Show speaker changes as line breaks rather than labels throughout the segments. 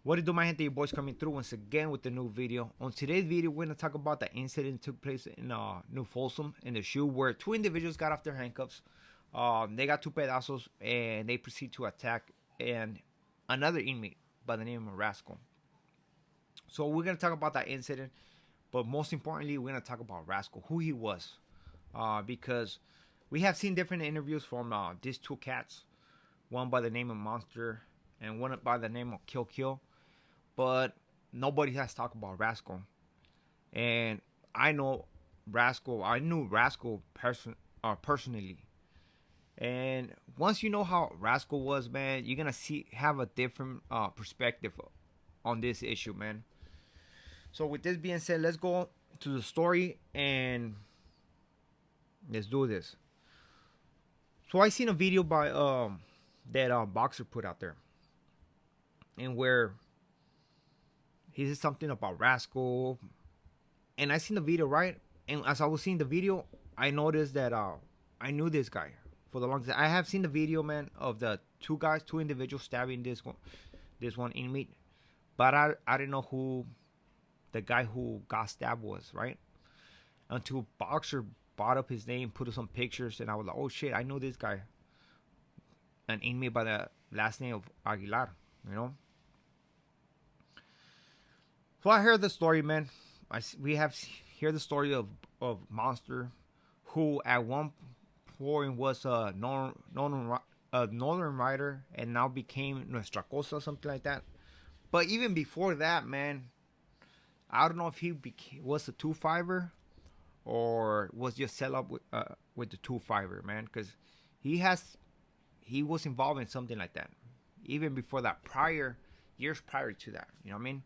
What it do, my gente? Your boys coming through once again with the new video. On today's video, we're gonna talk about the incident that took place in New Folsom in the SHU, where two individuals got off their handcuffs. They got two pedazos and they proceed to attack and another inmate by the name of Rascal. So we're gonna talk about that incident, but most importantly, we're gonna talk about Rascal, who he was, because we have seen different interviews from these two cats, one by the name of Monster and one by the name of Kill, but nobody has talked about Rascal. And I know Rascal. I knew Rascal personally. And once you know how Rascal was, man, you're gonna have a different perspective on this issue, man. So with this being said, let's go to the story and let's do this. So I seen a video by that boxer put out there, and where he said something about Rascal, and I seen the video, right? And as I was seeing the video, I noticed that I knew this guy for the longest. I have seen the video, man, of the two individuals stabbing this one inmate, but I didn't know who the guy who got stabbed was, right? Until Boxer brought up his name, put up some pictures, and I was like, oh shit, I know this guy, an inmate by the last name of Aguilar, you know. So I heard the story, man. We have hear the story of Monster, who at one point was a northern writer and now became Nuestra Cosa, something like that. But even before that, man, I don't know if he was a 2-5er or was just set up with the 2-5er, man, because he was involved in something like that even before that, years prior to that. You know what I mean?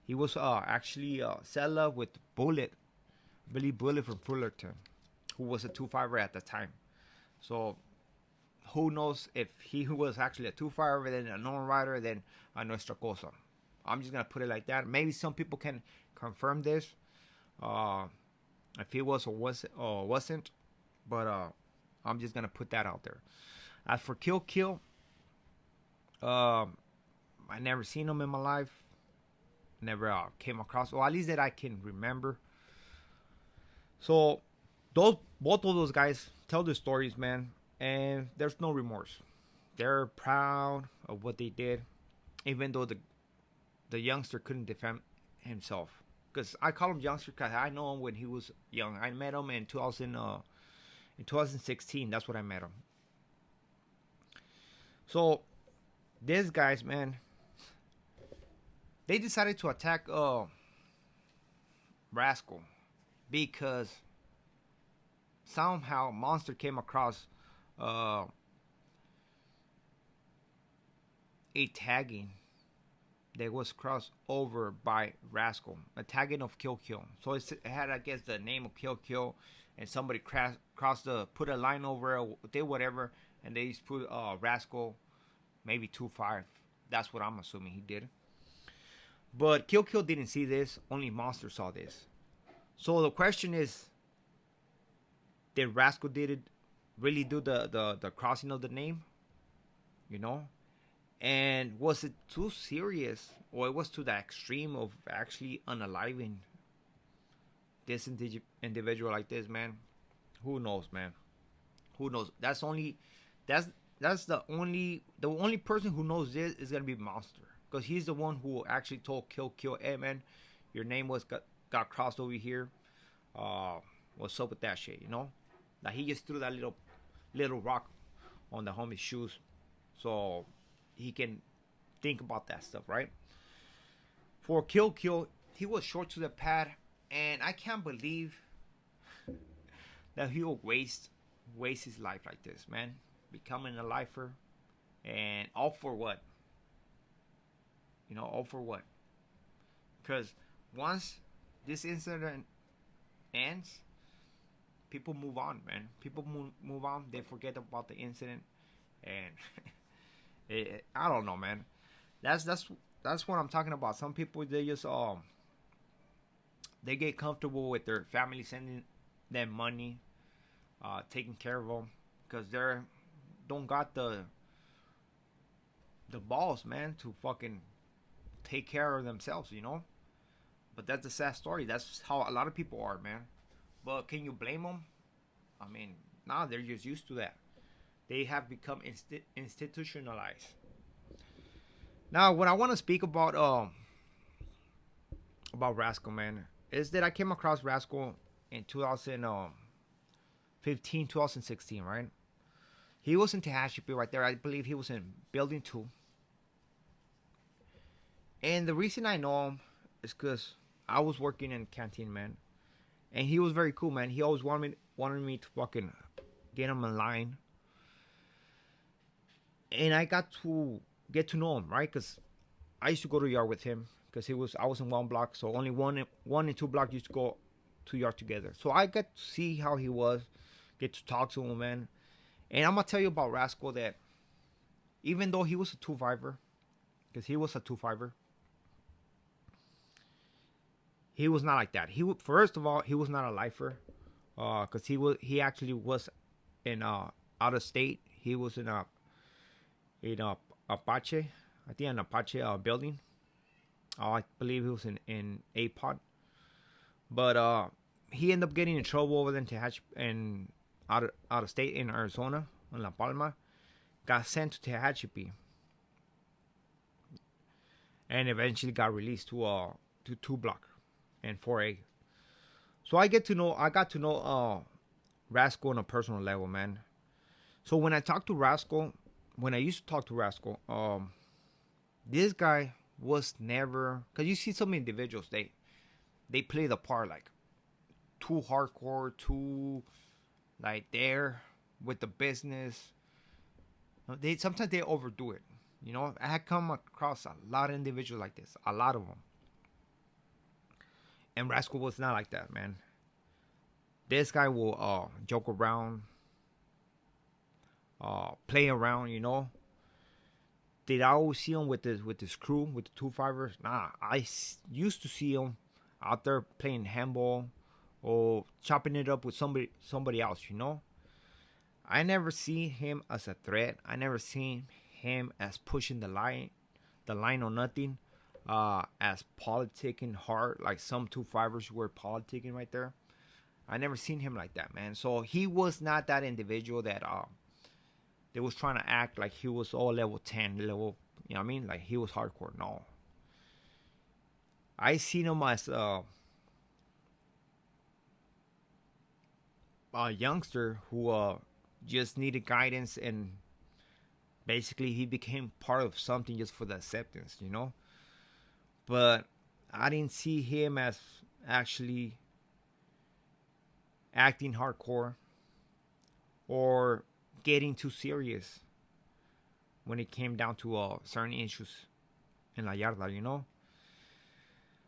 He was actually set up with Billy Bullet from Fullerton, who was a 2-5er at the time. So who knows if he was actually a 2-5er, then a known rider, then a Nuestra Cosa. I'm just gonna put it like that. Maybe some people can confirm this, if he was or wasn't, but I'm just gonna put that out there. As for Kill, I never seen him in my life. Never came across, or at least that I can remember. So both of those guys tell their stories, man, and there's no remorse. They're proud of what they did, even though the youngster couldn't defend himself. Because I call him youngster because I know him when he was young. I met him in 2016. That's when I met him. So these guys, man, they decided to attack Rascal because somehow Monster came across a tagging that was crossed over by Rascal, a tagging of Kill. So it had, I guess, the name of Kill, and somebody put a line over it, did whatever, and they just put Rascal, maybe 2-5. That's what I'm assuming he did. But Kill didn't see this. Only Monster saw this. So the question is, did Rascal really do the crossing of the name? You know? And was it too serious, or it was to the extreme of actually unaliving this individual like this, man? Who knows, man? Who knows? That's the only person who knows this is gonna be Monster, because he's the one who actually told Kill, hey man, your name got crossed over here. What's up with that shit? You know, like he just threw that little rock on the homie's shoes, so he can think about that stuff, right? For Kill, he was short to the pad, and I can't believe that he will waste his life like this, man. Becoming a lifer, and all for what? You know, all for what? Because once this incident ends, people move on, man. People move on. They forget about the incident, and I don't know, man. That's what I'm talking about. Some people, they just they get comfortable with their family sending them money, taking care of them, because they're don't got the balls, man, to fucking take care of themselves, you know. But that's a sad story. That's how a lot of people are, man. But can you blame them? I mean, nah, they're just used to that. They have become institutionalized. Now, what I want to speak about Rascal, man, is that I came across Rascal in 2015, 2016, right? He was in Tehachapi right there. I believe he was in Building 2. And the reason I know him is because I was working in the canteen, man. And he was very cool, man. He always wanted me to fucking get him in line. And I got to get to know him, right? Because I used to go to yard with him. Because I was in one block, so only one and two blocks used to go to yard together. So I got to see how he was, get to talk to him, man. And I'm gonna tell you about Rascal that even though he was a 2-5er, because he was a 2-5er, he was not like that. First of all, he was not a lifer, because he actually was in out of state. He was in a Apache, I think an Apache building. I believe he was in APOD, but he ended up getting in trouble over there in Tehachapi and out of state in Arizona, in La Palma. Got sent to Tehachapi, and eventually got released to 2 block and 4A. So I got to know Rascal on a personal level, man. So when I used to talk to Rascal, this guy was never, because you see some individuals, they play the part like too hardcore, too like there with the business. Sometimes they overdo it, you know. I had come across a lot of individuals like this, a lot of them, and Rascal was not like that, man. This guy will joke around, play around, you know. Did I always see him with this crew, with the 2-5ers? Nah, I used to see him out there playing handball or chopping it up with somebody else, you know. I never see him as a threat. I never seen him as pushing the line or nothing, as politicking hard like some 2-5ers were politicking right there. I never seen him like that, man. So he was not that individual that they was trying to act like he was all level 10, level, you know what I mean? Like he was hardcore. No. I seen him as a youngster who just needed guidance, and basically he became part of something just for the acceptance, you know? But I didn't see him as actually acting hardcore or getting too serious when it came down to certain issues in La Yarda, you know.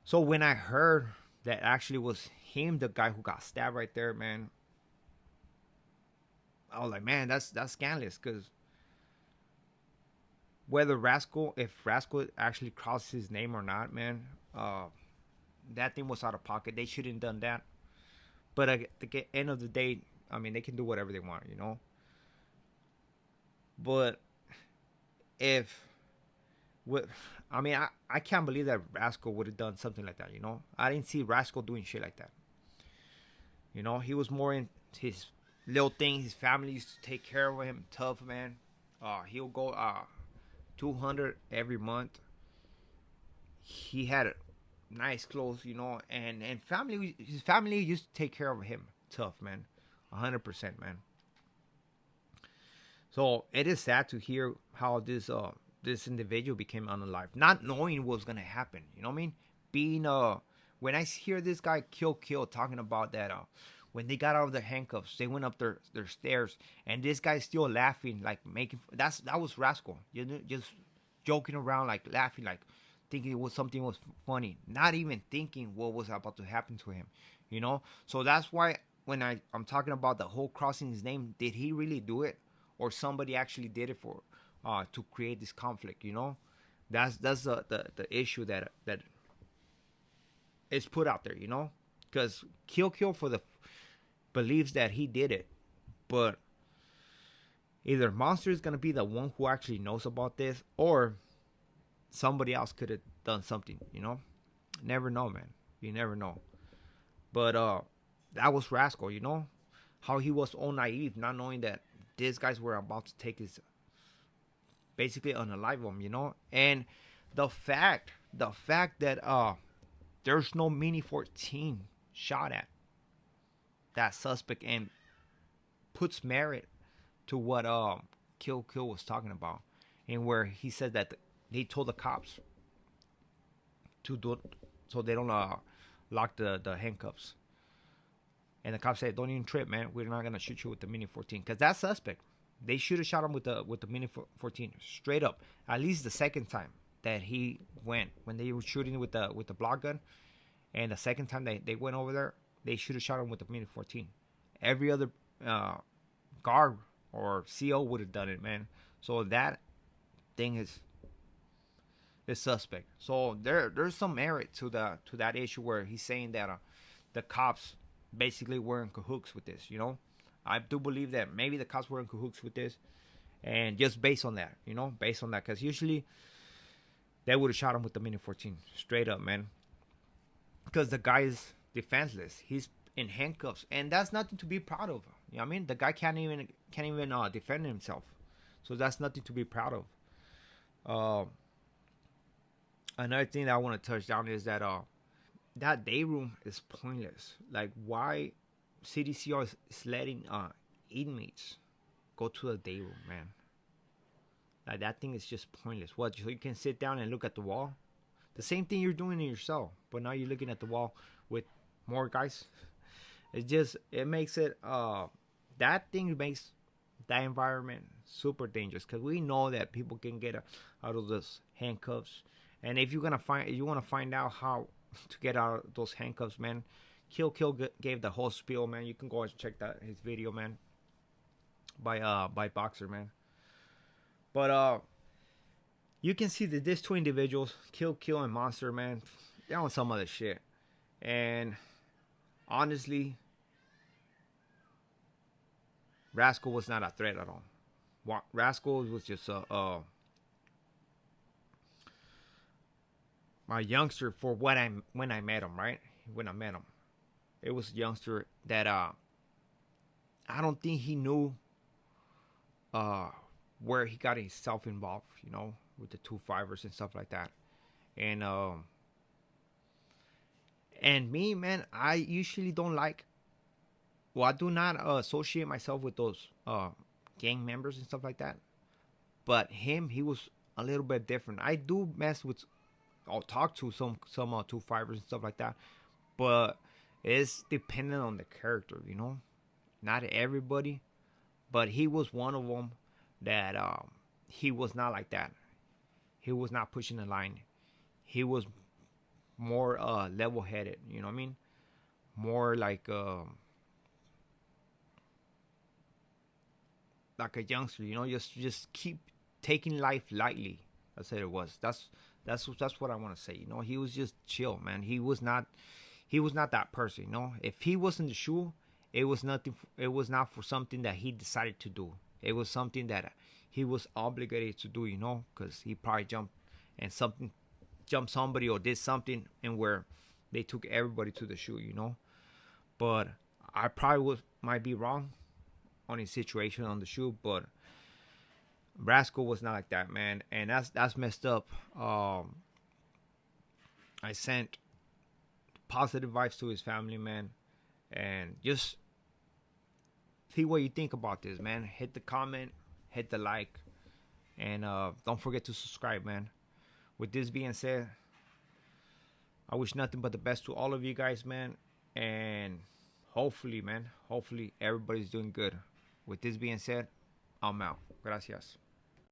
So when I heard that actually was him, the guy who got stabbed right there, man, I was like, man, that's scandalous. Because if Rascal actually crossed his name or not, man, that thing was out of pocket. They shouldn't have done that. But at the end of the day, I mean, they can do whatever they want, you know. But I can't believe that Rascal would have done something like that, you know. I didn't see Rascal doing shit like that. You know, he was more in his little thing. His family used to take care of him. Tough, man. He'll go 200 every month. He had nice clothes, you know, and his family used to take care of him. Tough, man. 100%, man. So it is sad to hear how this individual became unalive, not knowing what was gonna happen. You know what I mean? Being when I hear this guy kill talking about that when they got out of the handcuffs, they went up their stairs, and this guy's still laughing, like that was Rascal, you know, just joking around, like laughing, like thinking something was funny, not even thinking what was about to happen to him, you know. So that's why when I'm talking about the whole crossing his name, did he really do it, or somebody actually did it for to create this conflict, you know? That's the issue that is put out there, you know? Because Kill for the believes that he did it, but either Monster is gonna be the one who actually knows about this, or somebody else could have done something, you know? Never know, man. You never know. But that was Rascal, you know? How he was all naive, not knowing that these guys were about to take his, basically unalive him, you know? And the fact that there's no mini 14 shot at that suspect, and puts merit to what Kill Kill was talking about, and where he said that they told the cops to do it so they don't lock the handcuffs. And the cops said, "Don't even trip, man. We're not gonna shoot you with the Mini 14, because that suspect, they should have shot him with the Mini 14 straight up. At least the second time that he went, when they were shooting with the block gun, and the second time they went over there, they should have shot him with the Mini 14. Every other guard or CO would have done it, man. So that thing is suspect. So there's some merit to that issue where he's saying that the cops basically were in cahoots with this. You know, I do believe that maybe the cops were in cahoots with this, and just based on that, you know, based on that, because usually they would have shot him with the Mini 14 straight up, man. Because the guy is defenseless. He's in handcuffs, and that's nothing to be proud of. You know what I mean? The guy can't even defend himself, so that's nothing to be proud of. Another thing that I want to touch down is that that day room is pointless. Like, why CDCR is letting inmates go to the day room, man? Like, that thing is just pointless. What? So you can sit down and look at the wall? The same thing you're doing in your cell, but now you're looking at the wall with more guys. It makes it that thing makes that environment super dangerous, because we know that people can get out of those handcuffs. And if you want to find out how to get out of those handcuffs, man, Kill gave the whole spiel, man. You can go and check his video, man, by Boxer, man. But you can see that these two individuals, Kill and Monster, man, they're on some other shit. And honestly, Rascal was not a threat at all. Rascal was just a youngster for when I met him, right? When I met him, it was a youngster that I don't think he knew where he got himself involved, you know, with the 2-5ers and stuff like that. And me, man, I usually don't like. Well, I do not associate myself with those gang members and stuff like that. But he was a little bit different. I do mess with. I'll talk to some 2-5ers and stuff like that, but it's dependent on the character, you know. Not everybody, but he was one of them that he was not like that. He was not pushing the line. He was more level-headed, you know what I mean? More like a youngster, you know. Just keep taking life lightly. That's what it was. That's what I want to say. You know, he was just chill, man. He was not that person. You know, if he was in the SHU, it was nothing. It was not for something that he decided to do. It was something that he was obligated to do. You know, because he probably jumped somebody or did something, and where they took everybody to the SHU. You know, but I probably might be wrong on his situation on the SHU, but Rascal was not like that, man, and that's messed up. I sent positive vibes to his family, man, and just see what you think about this, man. Hit the comment, hit the like, and don't forget to subscribe, man. With this being said, I wish nothing but the best to all of you guys, man, and hopefully everybody's doing good. With this being said, I'm out. Gracias.